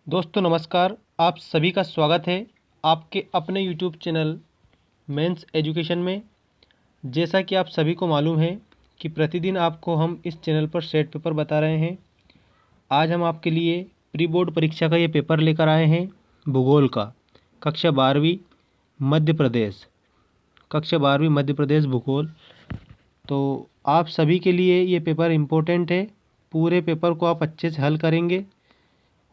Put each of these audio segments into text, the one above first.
दोस्तों नमस्कार। आप सभी का स्वागत है आपके अपने यूट्यूब चैनल मेंस एजुकेशन में। जैसा कि आप सभी को मालूम है कि प्रतिदिन आपको हम इस चैनल पर सेट पेपर बता रहे हैं। आज हम आपके लिए प्री बोर्ड परीक्षा का ये पेपर लेकर आए हैं भूगोल का, कक्षा 12वीं मध्य प्रदेश, कक्षा 12वीं मध्य प्रदेश भूगोल। तो आप सभी के लिए ये पेपर इम्पोर्टेंट है। पूरे पेपर को आप अच्छे से हल करेंगे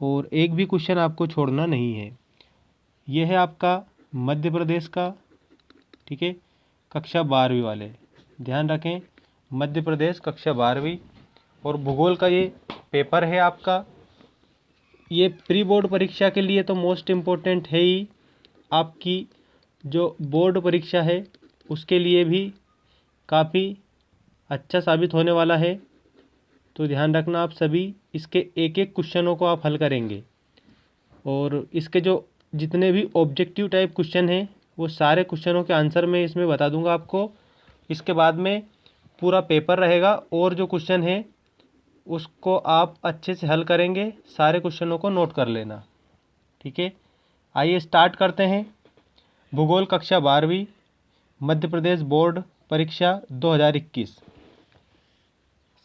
और एक भी क्वेश्चन आपको छोड़ना नहीं है। यह है आपका मध्य प्रदेश का, ठीक है, कक्षा 12वीं वाले ध्यान रखें। मध्य प्रदेश कक्षा 12वीं और भूगोल का ये पेपर है आपका। ये प्री बोर्ड परीक्षा के लिए तो मोस्ट इम्पोर्टेंट है ही। आपकी जो बोर्ड परीक्षा है उसके लिए भी काफ़ी अच्छा साबित होने वाला है। तो ध्यान रखना आप सभी, इसके एक एक क्वेश्चनों को आप हल करेंगे और इसके जो जितने भी ऑब्जेक्टिव टाइप क्वेश्चन हैं वो सारे क्वेश्चनों के आंसर मैं इसमें बता दूंगा आपको। इसके बाद में पूरा पेपर रहेगा और जो क्वेश्चन है उसको आप अच्छे से हल करेंगे। सारे क्वेश्चनों को नोट कर लेना, ठीक है। आइए स्टार्ट करते हैं। भूगोल कक्षा 12वीं मध्य प्रदेश बोर्ड परीक्षा 2021।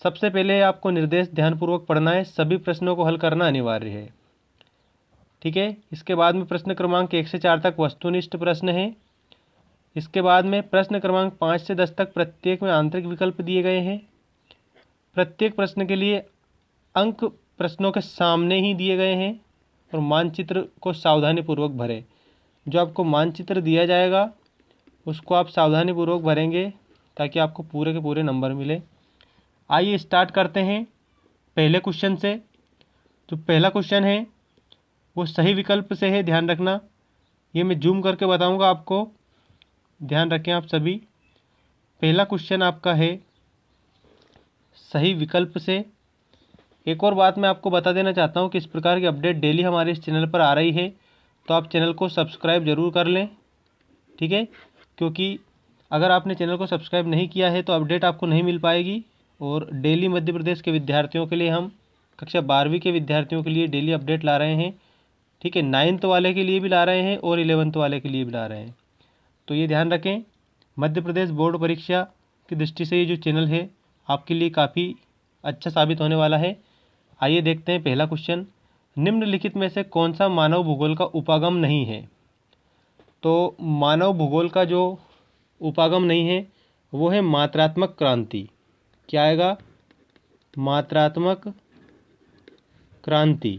सबसे पहले आपको निर्देश ध्यानपूर्वक पढ़ना है, सभी प्रश्नों को हल करना अनिवार्य है, ठीक है। इसके बाद में प्रश्न क्रमांक 1 से 4 तक वस्तुनिष्ठ प्रश्न है। इसके बाद में प्रश्न क्रमांक 5 से 10 तक प्रत्येक में आंतरिक विकल्प दिए गए हैं। प्रत्येक प्रश्न के लिए अंक प्रश्नों के सामने ही दिए गए हैं और मानचित्र को सावधानीपूर्वक भरें। जो आपको मानचित्र दिया जाएगा उसको आप सावधानीपूर्वक भरेंगे ताकि आपको पूरे के पूरे नंबर मिले। आइए स्टार्ट करते हैं पहले क्वेश्चन से। जो पहला क्वेश्चन है वो सही विकल्प से है, ध्यान रखना। ये मैं जूम करके बताऊंगा आपको, ध्यान रखें आप सभी। पहला क्वेश्चन आपका है सही विकल्प से। एक और बात मैं आपको बता देना चाहता हूँ कि इस प्रकार की अपडेट डेली हमारे इस चैनल पर आ रही है, तो आप चैनल को सब्सक्राइब ज़रूर कर लें, ठीक है। क्योंकि अगर आपने चैनल को सब्सक्राइब नहीं किया है तो अपडेट आपको नहीं मिल पाएगी। और डेली मध्य प्रदेश के विद्यार्थियों के लिए हम कक्षा 12वीं के विद्यार्थियों के लिए डेली अपडेट ला रहे हैं, ठीक है। 9th वाले के लिए भी ला रहे हैं और 11th वाले के लिए भी ला रहे हैं। तो ये ध्यान रखें, मध्य प्रदेश बोर्ड परीक्षा की दृष्टि से ये जो चैनल है आपके लिए काफ़ी अच्छा साबित होने वाला है। आइए देखते हैं पहला क्वेश्चन। निम्नलिखित में से कौन सा मानव भूगोल का उपागम नहीं है? तो मानव भूगोल का जो उपागम नहीं है वो है मात्रात्मक क्रांति। क्या आएगा? मात्रात्मक क्रांति।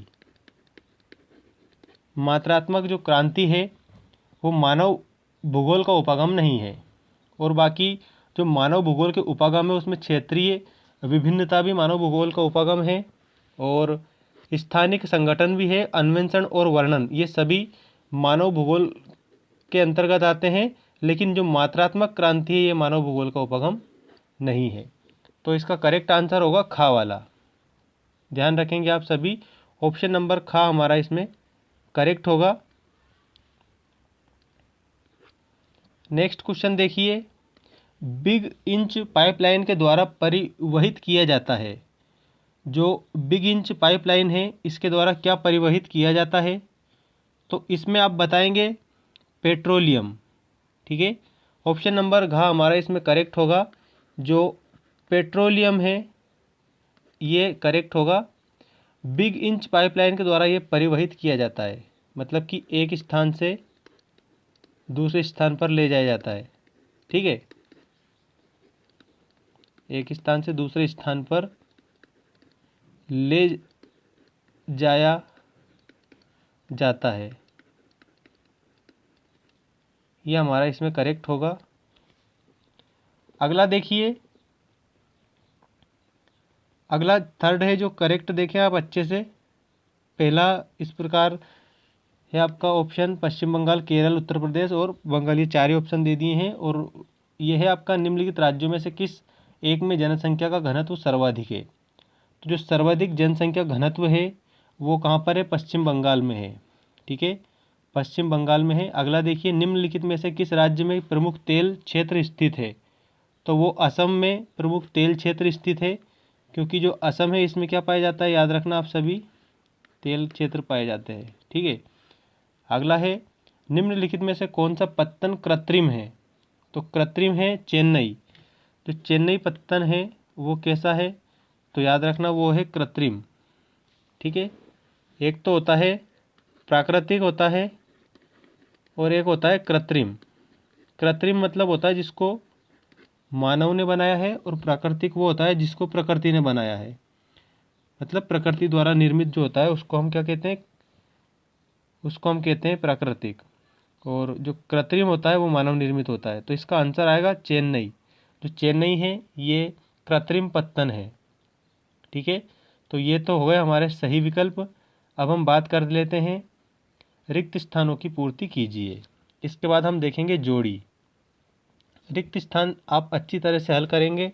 मात्रात्मक जो क्रांति है वो मानव भूगोल का उपागम नहीं है। और बाकी जो मानव भूगोल के उपागम है उसमें क्षेत्रीय विभिन्नता भी मानव भूगोल का उपागम है और स्थानिक संगठन भी है। अन्वेषण और वर्णन ये सभी मानव भूगोल के अंतर्गत आते हैं, लेकिन जो मात्रात्मक क्रांति है ये मानव भूगोल का उपागम नहीं है। तो इसका करेक्ट आंसर होगा खा वाला। ध्यान रखेंगे आप सभी, ऑप्शन नंबर खा हमारा इसमें करेक्ट होगा। नेक्स्ट क्वेश्चन देखिए। बिग इंच पाइपलाइन के द्वारा परिवहित किया जाता है। जो बिग इंच पाइपलाइन है इसके द्वारा क्या परिवहित किया जाता है? तो इसमें आप बताएंगे पेट्रोलियम, ठीक है। ऑप्शन नंबर घ हमारा इसमें करेक्ट होगा। जो पेट्रोलियम है ये करेक्ट होगा। बिग इंच पाइपलाइन के द्वारा ये परिवहित किया जाता है, मतलब कि एक स्थान से दूसरे स्थान पर ले जाया जाता है, ठीक है। एक स्थान से दूसरे स्थान पर ले जाया जाता है, ये हमारा इसमें करेक्ट होगा। अगला देखिए, अगला थर्ड है जो करेक्ट देखें आप अच्छे से। पहला इस प्रकार है आपका ऑप्शन पश्चिम बंगाल, केरल, उत्तर प्रदेश और बंगाल, ये चार ही ऑप्शन दे दिए हैं। और ये है आपका निम्नलिखित राज्यों में से किस एक में जनसंख्या का घनत्व सर्वाधिक है? तो जो सर्वाधिक जनसंख्या घनत्व है वो कहाँ पर है? पश्चिम बंगाल में है, ठीक है, पश्चिम बंगाल में है। अगला देखिए, निम्नलिखित में से किस राज्य में प्रमुख तेल क्षेत्र स्थित है? तो वो असम में प्रमुख तेल क्षेत्र स्थित है, क्योंकि जो असम है इसमें क्या पाया जाता है, याद रखना आप सभी, तेल क्षेत्र पाए जाते हैं। ठीक है, अगला है निम्नलिखित में से कौन सा पत्तन कृत्रिम है? तो कृत्रिम है चेन्नई। जो चेन्नई पत्तन है वो कैसा है? तो याद रखना वो है कृत्रिम। ठीक है, एक तो होता है प्राकृतिक होता है और एक होता है कृत्रिम। कृत्रिम मतलब होता है जिसको मानव ने बनाया है, और प्राकृतिक वो होता है जिसको प्रकृति ने बनाया है। मतलब प्रकृति द्वारा निर्मित जो होता है उसको हम क्या कहते हैं? उसको हम कहते हैं प्राकृतिक। और जो कृत्रिम होता है वो मानव निर्मित होता है। तो इसका आंसर आएगा चेन्नई। जो चेन्नई है ये कृत्रिम पत्तन है। ठीक है, तो ये तो हो गए हमारे सही विकल्प। अब हम बात कर लेते हैं रिक्त स्थानों की पूर्ति कीजिए। इसके बाद हम देखेंगे जोड़ी। रिक्त स्थान आप अच्छी तरह से हल करेंगे।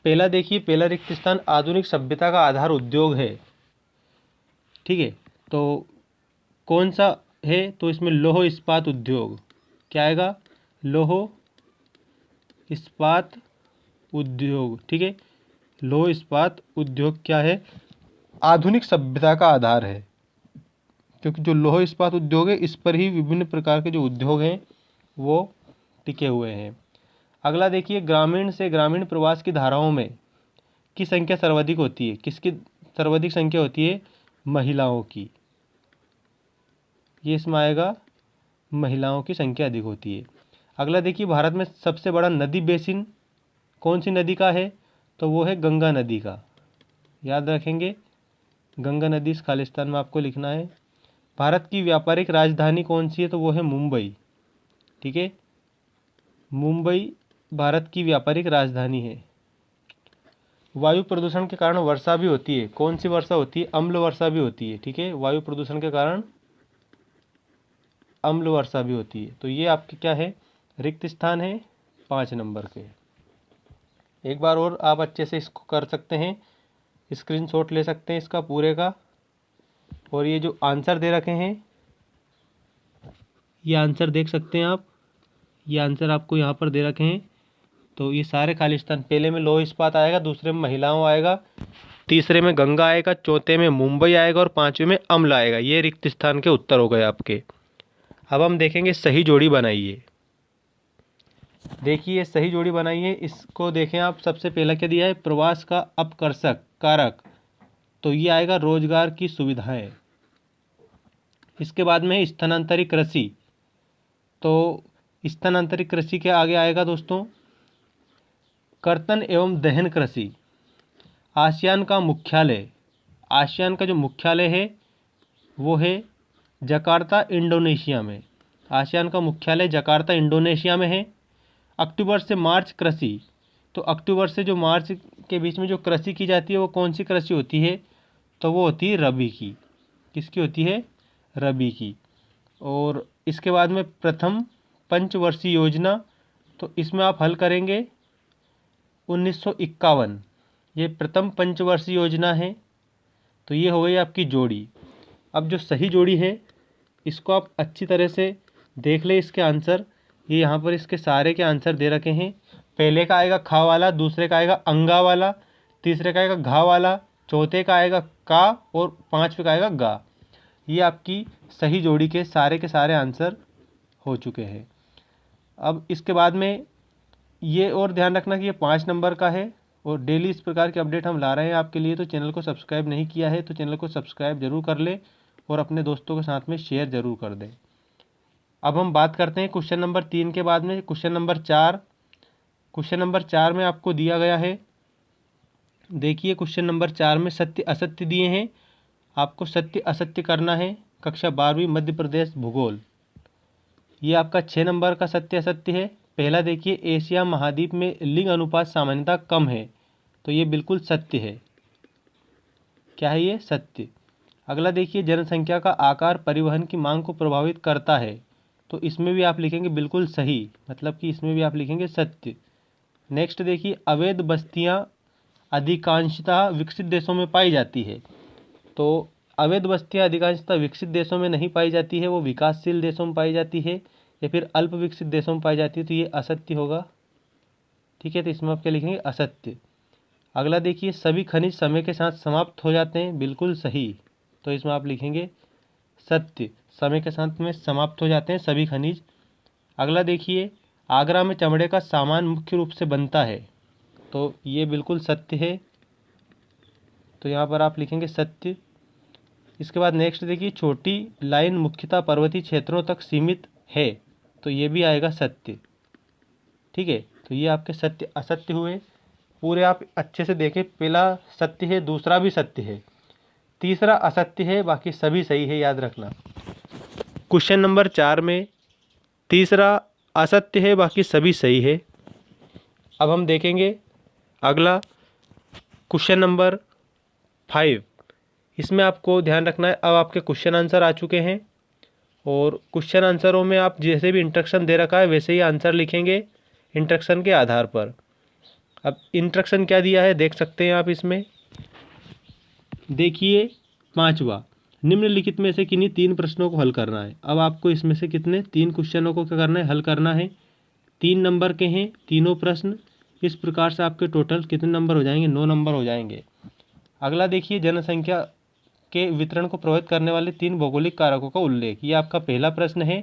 पहला देखिए, पहला रिक्त स्थान आधुनिक सभ्यता का आधार उद्योग है। ठीक है, तो कौन सा है? तो इसमें लौह इस्पात उद्योग। क्या आएगा? लौह इस्पात उद्योग। ठीक है, लौह इस्पात उद्योग क्या है? आधुनिक सभ्यता का आधार है, क्योंकि जो लौह इस्पात उद्योग है इस पर ही विभिन्न प्रकार के जो उद्योग हैं वो टिके हुए हैं। अगला देखिए, ग्रामीण से ग्रामीण प्रवास की धाराओं में की संख्या सर्वाधिक होती है। किसकी सर्वाधिक संख्या होती है? महिलाओं की। ये इसमें आएगा, महिलाओं की संख्या अधिक होती है। अगला देखिए, भारत में सबसे बड़ा नदी बेसिन कौन सी नदी का है? तो वो है गंगा नदी का। याद रखेंगे, गंगा नदी इस खालिस्तान में आपको लिखना है। भारत की व्यापारिक राजधानी कौन सी है? तो वो है मुंबई। ठीक है, मुंबई भारत की व्यापारिक राजधानी है। वायु प्रदूषण के कारण वर्षा भी होती है। कौन सी वर्षा होती है? अम्ल वर्षा भी होती है। ठीक है, वायु प्रदूषण के कारण अम्ल वर्षा भी होती है। तो ये आपके क्या है? रिक्त स्थान है 5 नंबर के। एक बार और आप अच्छे से इसको कर सकते हैं, स्क्रीनशॉट ले सकते हैं इसका पूरे का। और ये जो आंसर दे रखे हैं, ये आंसर देख सकते हैं आप। ये आंसर आपको यहाँ पर दे रखे हैं। तो ये सारे खालिस्तान, पहले में लौह इस्पात आएगा, दूसरे में महिलाओं आएगा, तीसरे में गंगा आएगा, चौथे में मुंबई आएगा और पांचवें में अम्ल आएगा। ये रिक्त स्थान के उत्तर हो गए आपके। अब हम देखेंगे सही जोड़ी बनाइए। देखिए सही जोड़ी बनाइए, इसको देखें आप। सबसे पहला क्या दिया है? प्रवास का अपकर्षक कारक। तो ये आएगा रोजगार की सुविधाएं। इसके बाद में स्थानांतरित कृषि। तो स्थानांतरित कृषि के आगे आएगा दोस्तों कर्तन एवं दहन कृषि। आसियान का मुख्यालय, आसियान का जो मुख्यालय है वो है जकार्ता इंडोनेशिया में। आसियान का मुख्यालय जकार्ता इंडोनेशिया में है। अक्टूबर से मार्च कृषि। तो अक्टूबर से जो मार्च के बीच में जो कृषि की जाती है वो कौन सी कृषि होती है? तो वो होती है रबी की। किसकी होती है? रबी की। और इसके बाद में प्रथम पंचवर्षीय योजना। तो इसमें आप हल करेंगे 1951। ये प्रथम पंचवर्षीय योजना है। तो ये हो गई आपकी जोड़ी। अब जो सही जोड़ी है इसको आप अच्छी तरह से देख ले। इसके आंसर ये यहाँ पर इसके सारे के आंसर दे रखे हैं। पहले का आएगा खा वाला, दूसरे का आएगा अंगा वाला, तीसरे का आएगा घा वाला, चौथे का आएगा का और पांचवे का आएगा गा। ये आपकी सही जोड़ी के सारे आंसर हो चुके हैं। अब इसके बाद में ये और ध्यान रखना कि ये 5 नंबर का है और डेली इस प्रकार के अपडेट हम ला रहे हैं आपके लिए। तो चैनल को सब्सक्राइब नहीं किया है तो चैनल को सब्सक्राइब जरूर कर ले और अपने दोस्तों के साथ में शेयर ज़रूर कर दें। अब हम बात करते हैं क्वेश्चन नंबर 3 के बाद में क्वेश्चन नंबर 4। क्वेश्चन नंबर 4 में आपको दिया गया है, देखिए क्वेश्चन नंबर 4 में सत्य असत्य दिए हैं। आपको सत्य असत्य करना है। कक्षा 12वीं मध्य प्रदेश भूगोल। ये आपका 6 नंबर का सत्य असत्य है। पहला देखिए, एशिया महाद्वीप में लिंग अनुपात सामान्यतः कम है। तो ये बिल्कुल सत्य है। क्या है ये? सत्य। अगला देखिए, जनसंख्या का आकार परिवहन की मांग को प्रभावित करता है। तो इसमें भी आप लिखेंगे बिल्कुल सही, मतलब कि इसमें भी आप लिखेंगे सत्य। नेक्स्ट देखिए, अवैध बस्तियां अधिकांशतः विकसित देशों में पाई जाती है। तो अवैध बस्तियां अधिकांशतः विकसित देशों में नहीं पाई जाती है, वो विकासशील देशों में पाई जाती है या फिर अल्प विकसित देशों में पाई जाती है। तो ये असत्य होगा। ठीक है, तो इसमें आप क्या लिखेंगे? असत्य। अगला देखिए, सभी खनिज समय के साथ समाप्त हो जाते हैं। बिल्कुल सही। तो इसमें आप लिखेंगे सत्य, समय के साथ में समाप्त हो जाते हैं सभी खनिज। अगला देखिए, आगरा में चमड़े का सामान मुख्य रूप से बनता है, तो ये बिल्कुल सत्य है, तो यहाँ पर आप लिखेंगे सत्य। इसके बाद नेक्स्ट देखिए, छोटी लाइन मुख्यतः पर्वतीय क्षेत्रों तक सीमित है, तो ये भी आएगा सत्य। ठीक है, तो ये आपके सत्य असत्य हुए। पूरे आप अच्छे से देखें, पहला सत्य है, दूसरा भी सत्य है, तीसरा असत्य है, बाकी सभी सही है, याद रखना। क्वेश्चन नंबर 4 में तीसरा असत्य है, बाकी सभी सही है। अब हम देखेंगे अगला क्वेश्चन नंबर 5। इसमें आपको ध्यान रखना है, अब आपके क्वेश्चन आंसर आ चुके हैं और क्वेश्चन आंसरों में आप जैसे भी इंस्ट्रक्शन दे रखा है वैसे ही आंसर लिखेंगे इंस्ट्रक्शन के आधार पर। अब इंस्ट्रक्शन क्या दिया है देख सकते हैं आप इसमें। देखिए 5वां, निम्नलिखित में से किन्हीं 3 प्रश्नों को हल करना है। अब आपको इसमें से कितने 3 क्वेश्चनों को क्या करना है, हल करना है। 3 नंबर के हैं तीनों प्रश्न, इस प्रकार से आपके टोटल कितने नंबर हो जाएंगे, 9 नंबर हो जाएंगे। अगला देखिए, जनसंख्या के वितरण को प्रभावित करने वाले 3 भौगोलिक कारकों का उल्लेख। ये आपका पहला प्रश्न है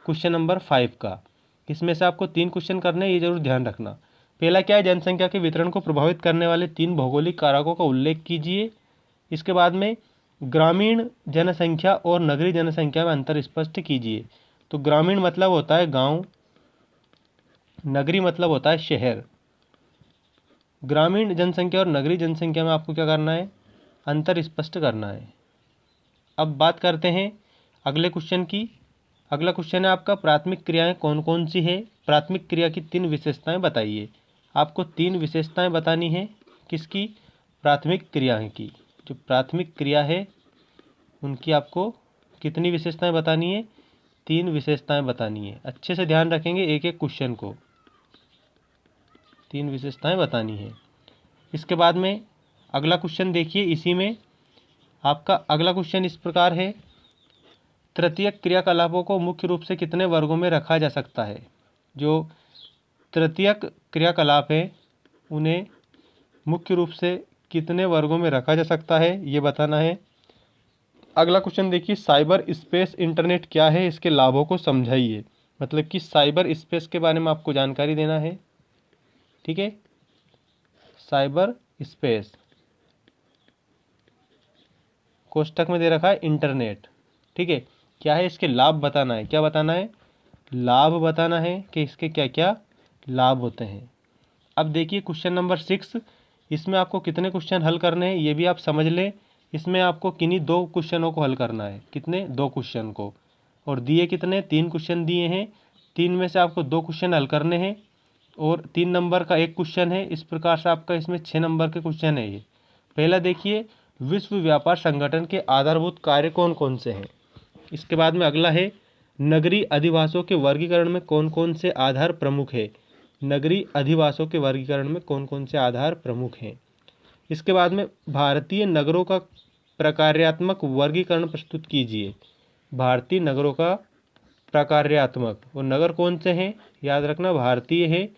क्वेश्चन नंबर 5 का। इसमें से आपको 3 क्वेश्चन करने हैं, ये जरूर ध्यान रखना। पहला क्या है, जनसंख्या के वितरण को प्रभावित करने वाले 3 भौगोलिक कारकों का उल्लेख कीजिए। इसके बाद में ग्रामीण जनसंख्या और नगरीय जनसंख्या में अंतर स्पष्ट कीजिए। तो ग्रामीण मतलब होता है गांव, नगरीय मतलब होता है शहर। ग्रामीण जनसंख्या और नगरीय जनसंख्या में आपको क्या करना है, अंतर स्पष्ट करना है। अब बात करते हैं अगले क्वेश्चन की। अगला क्वेश्चन है आपका, प्राथमिक क्रियाएं कौन कौन सी है, प्राथमिक क्रिया की 3 विशेषताएं बताइए। आपको 3 विशेषताएं बतानी है, किसकी, प्राथमिक क्रियाएं की। जो प्राथमिक क्रिया है उनकी आपको कितनी विशेषताएं बतानी है, 3 विशेषताएं बतानी है। अच्छे से ध्यान रखेंगे एक एक क्वेश्चन को, 3 विशेषताएं बतानी है। इसके बाद में अगला क्वेश्चन देखिए, इसी में आपका अगला क्वेश्चन इस प्रकार है, तृतीयक क्रियाकलापों को मुख्य रूप से कितने वर्गों में रखा जा सकता है। जो तृतीयक क्रियाकलाप है उन्हें मुख्य रूप से कितने वर्गों में रखा जा सकता है, ये बताना है। अगला क्वेश्चन देखिए, साइबर स्पेस इंटरनेट क्या है, इसके लाभों को समझाइए। मतलब कि साइबर स्पेस के बारे में आपको जानकारी देना है। ठीक है, साइबर स्पेस कोष्टक में दे रखा है इंटरनेट। ठीक है, क्या है, इसके लाभ बताना है। क्या बताना है, लाभ बताना है कि इसके क्या क्या लाभ होते हैं। अब देखिए क्वेश्चन नंबर 6, इसमें आपको कितने क्वेश्चन हल करने हैं ये भी आप समझ लें। इसमें आपको किन्हीं 2 क्वेश्चनों को हल करना है, कितने, 2 क्वेश्चन को, और दिए कितने, 3 क्वेश्चन दिए हैं। 3 में से आपको 2 क्वेश्चन हल करने हैं और 3 नंबर का 1 क्वेश्चन है। इस प्रकार से आपका इसमें 6 नंबर के क्वेश्चन है। ये पहला देखिए, विश्व व्यापार संगठन के आधारभूत कार्य कौन कौन से हैं। इसके बाद में अगला है, नगरीय अधिवासों के वर्गीकरण में कौन कौन से आधार प्रमुख है। नगरीय अधिवासों के वर्गीकरण में कौन कौन से आधार प्रमुख हैं। इसके बाद में भारतीय नगरों का प्रकार्यात्मक वर्गीकरण प्रस्तुत कीजिए। भारतीय नगरों का प्रकार्यात्मक, और नगर कौन से हैं, याद रखना भारतीय है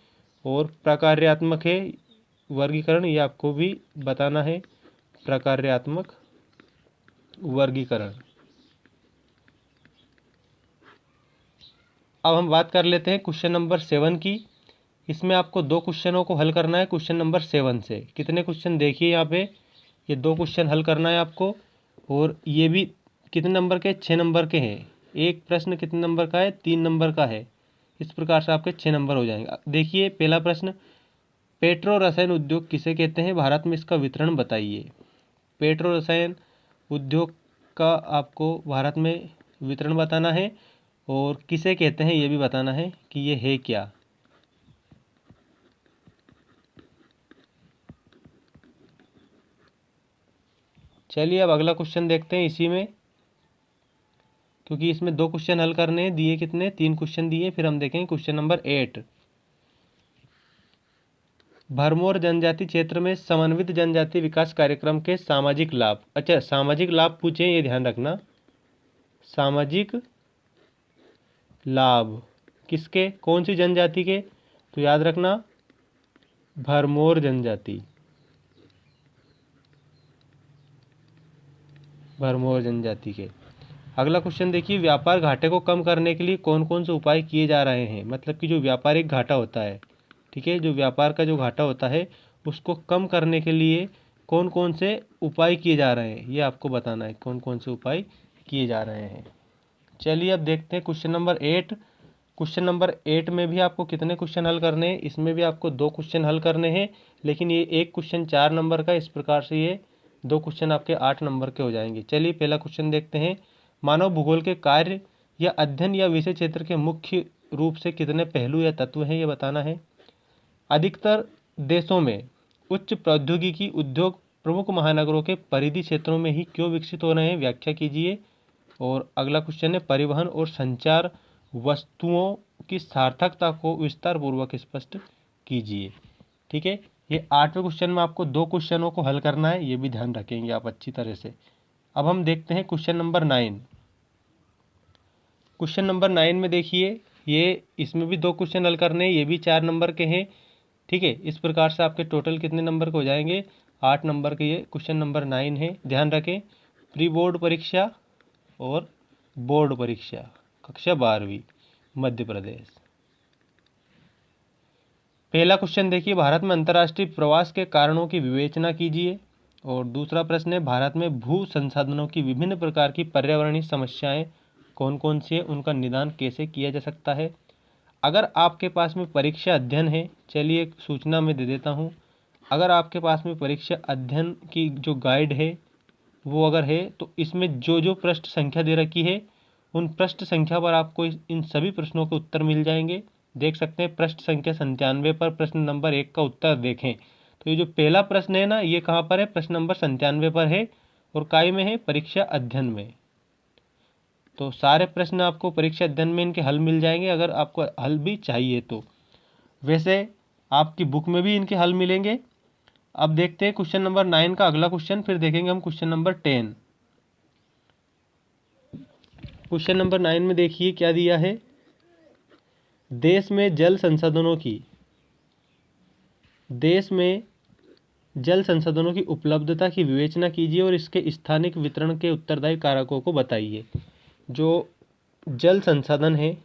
और प्रकार्यात्मक है वर्गीकरण, ये आपको भी बताना है, प्रकार्यात्मक वर्गीकरण। अब हम बात कर लेते हैं क्वेश्चन नंबर 7 की। इसमें आपको 2 क्वेश्चनों को हल करना है क्वेश्चन नंबर 7 से। कितने क्वेश्चन देखिए यहाँ पे, ये 2 क्वेश्चन हल करना है आपको, और ये भी कितने नंबर के, 6 नंबर के हैं। एक प्रश्न कितने नंबर का है, 3 नंबर का है। इस प्रकार से आपके 6 नंबर हो जाएंगे। देखिए पहला प्रश्न, पेट्रो रसायन उद्योग किसे कहते हैं, भारत में इसका वितरण बताइए। पेट्रो रसायन उद्योग का आपको भारत में वितरण बताना है और किसे कहते हैं ये भी बताना है कि ये है क्या। चलिए अब अगला क्वेश्चन देखते हैं इसी में, क्योंकि इसमें 2 क्वेश्चन हल करने हैं। दिए कितने, 3 क्वेश्चन दिए। फिर हम देखेंगे क्वेश्चन नंबर 8, भरमौर जनजाति क्षेत्र में समन्वित जनजाति विकास कार्यक्रम के सामाजिक लाभ। अच्छा, सामाजिक लाभ पूछे, ये ध्यान रखना, सामाजिक लाभ किसके, कौन सी जनजाति के, तो याद रखना भरमौर जनजाति। भरमौर जनजाति के। अगला क्वेश्चन देखिए, व्यापार घाटे को कम करने के लिए कौन कौन से उपाय किए जा रहे हैं। मतलब कि जो व्यापारिक घाटा होता है, ठीक है, जो व्यापार का जो घाटा होता है उसको कम करने के लिए कौन कौन से उपाय किए जा रहे हैं, ये आपको बताना है, कौन कौन से उपाय किए जा रहे हैं। चलिए अब देखते हैं क्वेश्चन नंबर 8। क्वेश्चन नंबर 8 में भी आपको कितने क्वेश्चन हल करने हैं, इसमें भी आपको 2 क्वेश्चन हल करने हैं, लेकिन ये एक क्वेश्चन 4 नंबर का, इस प्रकार से ये 2 क्वेश्चन आपके 8 नंबर के हो जाएंगे। चलिए पहला क्वेश्चन देखते हैं। मानव भूगोल के कार्य या अध्ययन या विषय क्षेत्र के मुख्य रूप से कितने पहलू या तत्व हैं, ये बताना है। अधिकतर देशों में उच्च प्रौद्योगिकी उद्योग प्रमुख महानगरों के परिधि क्षेत्रों में ही क्यों विकसित हो रहे हैं, व्याख्या कीजिए। और अगला क्वेश्चन है, परिवहन और संचार वस्तुओं की सार्थकता को विस्तार पूर्वक स्पष्ट कीजिए। ठीक है, ये 8वें क्वेश्चन में आपको 2 क्वेश्चनों को हल करना है, ये भी ध्यान रखेंगे आप अच्छी तरह से। अब हम देखते हैं क्वेश्चन नंबर 9। क्वेश्चन नंबर 9 में देखिए, ये इसमें भी 2 क्वेश्चन हल करने हैं, ये भी 4 नंबर के हैं। ठीक है, इस प्रकार से आपके टोटल कितने नंबर के हो जाएंगे, 8 नंबर के। ये क्वेश्चन नंबर 9 है, ध्यान रखें। प्री बोर्ड परीक्षा और बोर्ड परीक्षा कक्षा 12वीं मध्य प्रदेश। पहला क्वेश्चन देखिए, भारत में अंतर्राष्ट्रीय प्रवास के कारणों की विवेचना कीजिए। और दूसरा प्रश्न है, भारत में भू संसाधनों की विभिन्न प्रकार की पर्यावरणीय समस्याएं कौन कौन सी है, उनका निदान कैसे किया जा सकता है। अगर आपके पास में परीक्षा अध्ययन है, चलिए एक सूचना मैं दे देता हूँ, अगर आपके पास में परीक्षा अध्ययन की जो गाइड है वो अगर है, तो इसमें जो जो पृष्ठ संख्या दे रखी है उन पृष्ठ संख्या पर आपको इन सभी प्रश्नों के उत्तर मिल जाएंगे। देख सकते हैं पृष्ठ संख्या 97 पर प्रश्न नंबर 1 का उत्तर देखें, तो ये जो पहला प्रश्न है ना, ये कहाँ पर है, प्रश्न नंबर 97 पर है और काय में है, परीक्षा अध्ययन में। तो सारे प्रश्न आपको परीक्षा अध्ययन में इनके हल मिल जाएंगे, अगर आपको हल भी चाहिए तो। वैसे आपकी बुक में भी इनके हल मिलेंगे। अब देखते हैं क्वेश्चन नंबर 9 का अगला क्वेश्चन, फिर देखेंगे हम क्वेश्चन नंबर 10। क्वेश्चन नंबर 9 में देखिए क्या दिया है, देश में जल संसाधनों की उपलब्धता की विवेचना कीजिए और इसके स्थानिक वितरण के उत्तरदायी कारकों को बताइए। जो जल संसाधन है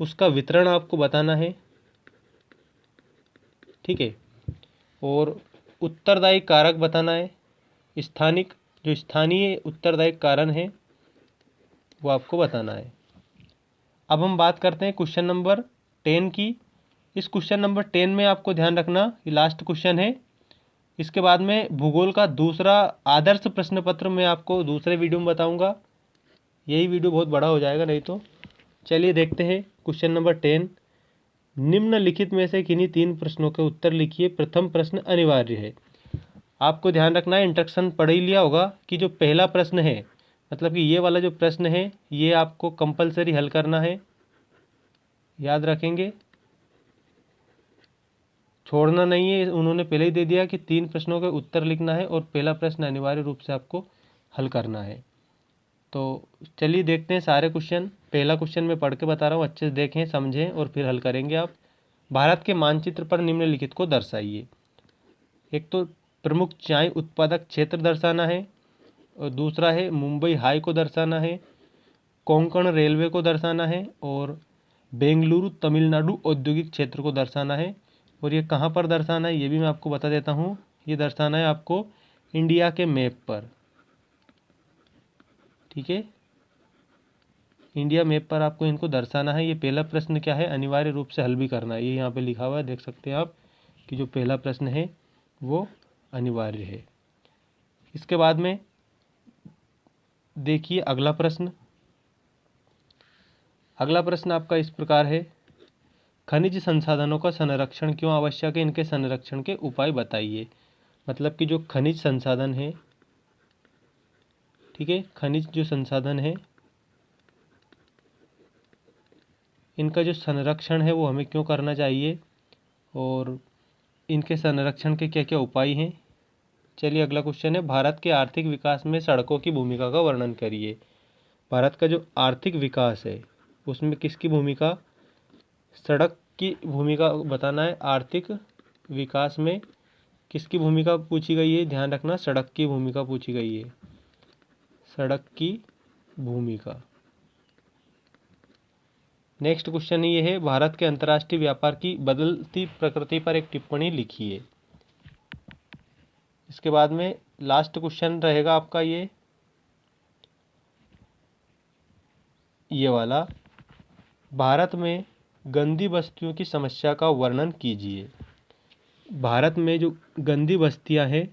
उसका वितरण आपको बताना है, ठीक है, और उत्तरदायी कारक बताना है। स्थानीय उत्तरदायी कारण है वो आपको बताना है। अब हम बात करते हैं क्वेश्चन नंबर 10 की। इस क्वेश्चन नंबर 10 में आपको ध्यान रखना, ये लास्ट क्वेश्चन है। इसके बाद में भूगोल का दूसरा आदर्श प्रश्न पत्र मैं आपको दूसरे वीडियो में बताऊंगा, यही वीडियो बहुत बड़ा हो जाएगा नहीं तो। चलिए देखते हैं क्वेश्चन नंबर 10। निम्नलिखित में से किन्हीं 3 प्रश्नों के उत्तर लिखिए। प्रथम प्रश्न अनिवार्य है। आपको ध्यान रखना है, इंस्ट्रक्शन पढ़ ही लिया होगा कि जो पहला प्रश्न है, मतलब कि ये वाला जो प्रश्न है ये आपको कंपलसरी हल करना है, याद रखेंगे, छोड़ना नहीं है। उन्होंने पहले ही दे दिया कि 3 प्रश्नों के उत्तर लिखना है और पहला प्रश्न अनिवार्य रूप से आपको हल करना है। तो चलिए देखते हैं सारे क्वेश्चन। पहला क्वेश्चन मैं पढ़ के बता रहा हूँ, अच्छे से देखें समझें और फिर हल करेंगे आप। भारत के मानचित्र पर निम्नलिखित को दर्शाइए। एक तो प्रमुख चाय उत्पादक क्षेत्र दर्शाना है, और दूसरा है मुंबई हाई को दर्शाना है, कोंकण रेलवे को दर्शाना है, और बेंगलुरु तमिलनाडु औद्योगिक क्षेत्र को दर्शाना है। और ये कहाँ पर दर्शाना है ये भी मैं आपको बता देता हूँ, ये दर्शाना है आपको इंडिया के मैप पर, ठीक है, इंडिया मैप पर आपको इनको दर्शाना है। ये पहला प्रश्न क्या है, अनिवार्य रूप से हल भी करना है, ये यहाँ पे लिखा हुआ है, देख सकते हैं आप कि जो पहला प्रश्न है वो अनिवार्य है। इसके बाद में देखिए अगला प्रश्न। अगला प्रश्न आपका इस प्रकार है, खनिज संसाधनों का संरक्षण क्यों आवश्यक है, इनके संरक्षण के उपाय बताइए। मतलब कि जो खनिज संसाधन है, ठीक है, खनिज जो संसाधन है इनका जो संरक्षण है वो हमें क्यों करना चाहिए और इनके संरक्षण के क्या क्या उपाय हैं। चलिए अगला क्वेश्चन है, भारत के आर्थिक विकास में सड़कों की भूमिका का वर्णन करिए। भारत का जो आर्थिक विकास है उसमें किसकी भूमिका, सड़क की भूमिका बताना है। आर्थिक विकास में किसकी भूमिका पूछी गई है, ध्यान रखना, सड़क की भूमिका पूछी गई है। सड़क की भूमिका। नेक्स्ट क्वेश्चन ये है, भारत के अंतर्राष्ट्रीय व्यापार की बदलती प्रकृति पर एक टिप्पणी लिखिए। इसके बाद में लास्ट क्वेश्चन रहेगा आपका ये वाला, भारत में गंदी बस्तियों की समस्या का वर्णन कीजिए। भारत में जो गंदी बस्तियां हैं,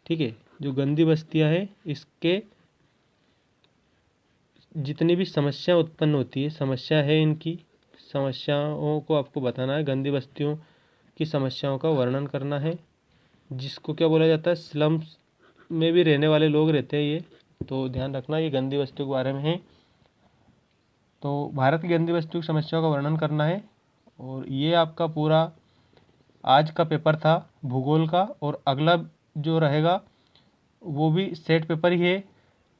ठीक है, जो गंदी बस्तियां हैं, इसके जितनी भी समस्या उत्पन्न होती है, समस्या है इनकी, समस्याओं को आपको बताना है। गंदी बस्तियों की समस्याओं का वर्णन करना है, जिसको क्या बोला जाता है, स्लम्स में भी रहने वाले लोग रहते हैं ये, तो ध्यान रखना ये गंदी बस्तियों के बारे में है। तो भारत की गंदी बस्तियों की समस्याओं का वर्णन करना है। और ये आपका पूरा आज का पेपर था भूगोल का, और अगला जो रहेगा वो भी सेट पेपर ही है,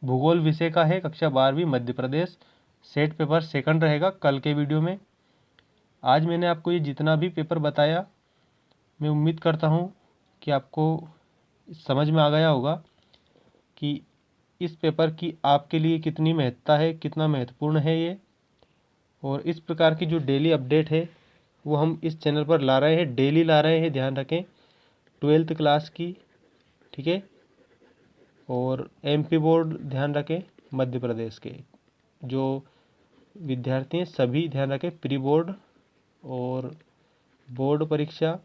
भूगोल विषय का है, कक्षा 12वीं Madhya Pradesh. Set paper second रहेगा कल के वीडियो में। आज मैंने आपको ये जितना भी पेपर बताया, मैं उम्मीद करता हूँ कि आपको समझ में आ गया होगा कि इस पेपर की आपके लिए कितनी महत्ता है, कितना महत्वपूर्ण है ये। और इस प्रकार की जो डेली अपडेट है वो हम इस चैनल पर ला रहे हैं, डेली ला रहे हैं, ध्यान रखें, 12th क्लास की, ठीक है। और एमपी बोर्ड ध्यान रखें, मध्य प्रदेश के जो विद्यार्थी हैं सभी ध्यान रखें, प्री बोर्ड और बोर्ड परीक्षा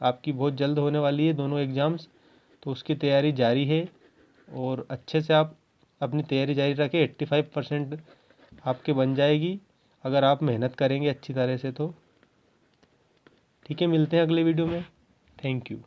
आपकी बहुत जल्द होने वाली है, दोनों एग्ज़ाम्स, तो उसकी तैयारी जारी है। और अच्छे से आप अपनी तैयारी जारी रखें, 85% आपके बन जाएगी अगर आप मेहनत करेंगे अच्छी तरह से तो। ठीक है, मिलते हैं अगले वीडियो में। Thank you.